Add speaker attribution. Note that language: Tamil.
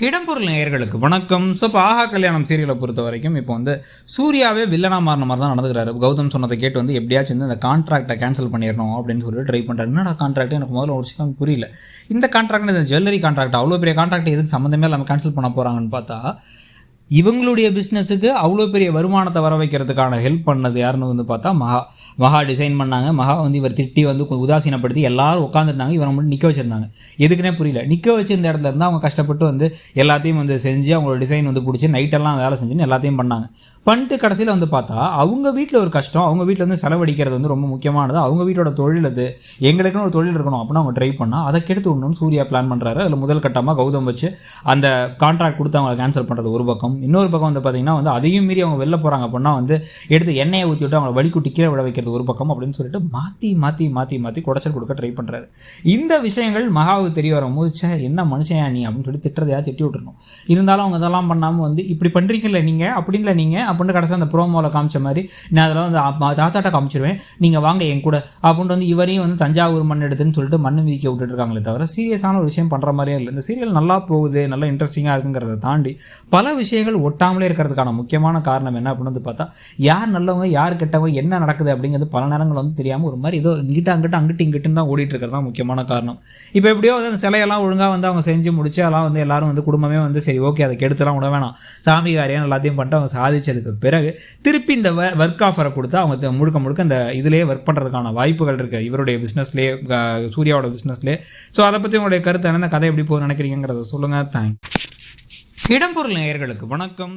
Speaker 1: இடம்பொருள் நேயர்களுக்கு வணக்கம். ஸோ இப்போ ஆஹா கல்யாணம் சீரியலை பொறுத்த வரைக்கும் இப்போ வந்து சூர்யாவே வில்லனாக மாறின மாதிரி தான் நடந்துக்கிறாரு. கௌதம் சொன்னதை கேட்டு வந்து எப்படியாச்சும் வந்து இந்த கான்ட்ராக்டை கேன்சல் பண்ணிடணும் அப்படின்னு சொல்லிட்டு ட்ரை பண்ணுறாரு. என்னடா கான்ட்ராக்ட், எனக்கு முதல்ல ஒரு விஷயம் புரியல. இந்த கான்ட்ராக்ட் இந்த ஜுவல்லரி கான்ட்ராக்ட், அவ்வளோ பெரிய கான்ட்ராக்ட் எதுக்கு சம்மந்தமே இல்லாமல் கேன்சல் பண்ண போகிறாங்கன்னு பார்த்தா, இவங்களுடைய பிஸ்னஸுக்கு அவ்வளோ பெரிய வருமானத்தை வர வைக்கிறதுக்கான ஹெல்ப் பண்ணது யாருன்னு வந்து பார்த்தா மகா டிசைன் பண்ணாங்க. மகா வந்து இவர் திட்டி வந்து உதாசீனப்படுத்தி எல்லாரும் உட்காந்துருந்தாங்க. இவரை மட்டும் நிற்க வச்சுருந்தாங்க. எதுக்குன்னே புரியல. நிற்க வச்சிருந்த இடத்துல இருந்து அவங்க கஷ்டப்பட்டு வந்து எல்லாத்தையும் வந்து செஞ்சு அவங்களோட டிசைன் வந்து பிடிச்சி நைட்டெல்லாம் வேலை செஞ்சுன்னு எல்லாத்தையும் பண்ணிட்டு கடைசியில் வந்து பார்த்தா அவங்க வீட்டில் ஒரு கஷ்டம், அவங்க வீட்டில் வந்து செலவழிக்கிறது வந்து ரொம்ப முக்கியமானது. அவங்க வீட்டோட தொழில் அது, எங்களுக்குன்னு ஒரு தொழில் இருக்கணும் அப்படின்னு அவங்க ட்ரை பண்ணால் அதை கெடுத்து விடணும்னு சூர்யா பிளான் பண்ணுறாரு. அதில் முதல் கட்டமாக கௌதம் வச்சு அந்த கான்ட்ராக்ட் கொடுத்து அவங்க கேன்சல் பண்ணுறது ஒரு பக்கம். இன்னொரு பக்கம் வந்து பார்த்திங்கன்னா வந்து அதையும் மீறி அவங்க வெளில போகிறாங்க அப்படின்னா வந்து எடுத்து எண்ணெயை ஊற்றி விட்டு அவங்களை வலிக்குட்டி கீழே விட வைக்கிறது ஒரு பக்கம் அப்படின்னு சொல்லிட்டு மாற்றி குடைச்சல் கொடுக்க ட்ரை பண்ணுறாரு. இந்த விஷயங்கள் மகாவுக்கு தெரிய வரும்போது என்ன மனுஷன் நீ அப்படின்னு சொல்லி திட்டுறதையாக திட்டி விட்டுருணும். இருந்தாலும் அவங்க இதெல்லாம் பண்ணாமல் வந்து இப்படி பண்ணுறீங்கல்ல நீங்கள் அப்படின்ல நீங்கள் அப்படின்னு கடைசி அந்த ப்ரோமோவில் காமிச்ச மாதிரி நான் அதெல்லாம் வந்து தாத்தாட்ட காமிச்சிருவேன், நீங்கள் வாங்க என் கூட அப்படின்ட்டு வந்து இவரையும் வந்து தஞ்சாவூர் மண் எடுத்துன்னு சொல்லிட்டு மண்ணு மிதிக்க விட்டுருக்காங்களே தவிர சீரியஸான ஒரு விஷயம் பண்ணுற மாதிரியே இல்லை. இந்த சீரியல் நல்லா போகுது, நல்லா இன்ட்ரெஸ்டிங்காக இருக்குங்கிறத தாண்டி பல விஷயங்கள் ஒட்டாமலே இருக்கிறதுக்கான முக்கியமான காரணம் என்ன அப்படின்னு வந்து பார்த்தா, யார் நல்லவங்க யார் கெட்டவங்க என்ன நடக்குது அப்படிங்கிறது பல நேரங்கள் வந்து தெரியாமல் ஒரு மாதிரி ஏதோ இங்கிட்டுன்னு தான் ஓடிட்டு இருக்கிறது தான் முக்கியமான காரணம். இப்போ எப்படியோ வந்து அந்த சிலையெல்லாம் ஒழுங்காக வந்து அவங்க செஞ்சு முடிச்சு அதெல்லாம் வந்து எல்லாரும் வந்து குடும்பமே வந்து சரி ஓகே அதை கெடுத்துலாம் விட வேணாம், சாமி காரியம் எல்லாத்தையும் பண்ணிட்டு அவங்க சாதிச்சதுக்கு பிறகு திருப்பி இந்த ஒர்க் ஆஃபரை கொடுத்து அவங்க முழுக்க இந்த இதிலேயே ஒர்க் பண்ணுறதுக்கான வாய்ப்புகள் இருக்குது இவருடைய பிஸ்னஸ்லேயே, சூர்யாவோட பிஸ்னஸ்லேயே. ஸோ அதை பற்றி உங்களுடைய கருத்து என்ன, கதை எப்படி போகுது நினைக்கிறீங்கிறத சொல்லுங்கள். தேங்க்ஸ். இடம்பொருள் நேயர்களுக்கு வணக்கம்.